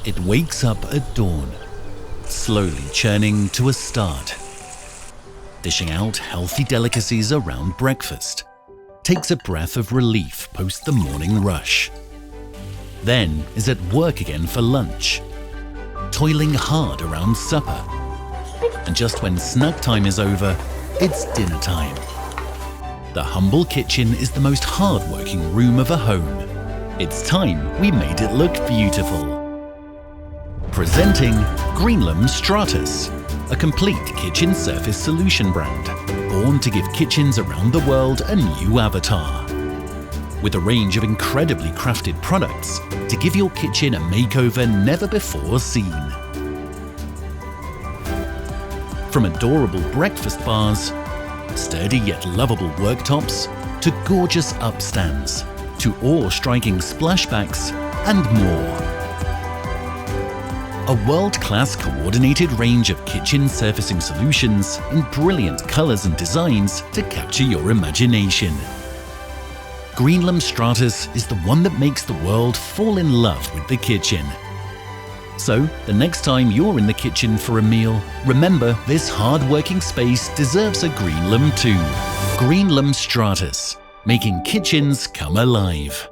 It wakes up at dawn, slowly churning to a start. Dishing out healthy delicacies around breakfast. Takes a breath of relief post the morning rush. Then is at work again for lunch. Toiling hard around supper. And just when snack time is over, it's dinner time. The humble kitchen is the most hard-working room of a home. It's time we made it look beautiful. Presenting Greenlam Stratus, a complete kitchen surface solution brand, born to give kitchens around the world a new avatar. With a range of incredibly crafted products to give your kitchen a makeover never before seen. From adorable breakfast bars, sturdy yet lovable worktops, to gorgeous upstands, to awe-striking splashbacks, and more. A world-class coordinated range of kitchen surfacing solutions in brilliant colours and designs to capture your imagination. Greenlam Stratus is the one that makes the world fall in love with the kitchen. So, the next time you're in the kitchen for a meal, remember this hard-working space deserves a Greenlam too. Greenlam Stratus, making kitchens come alive.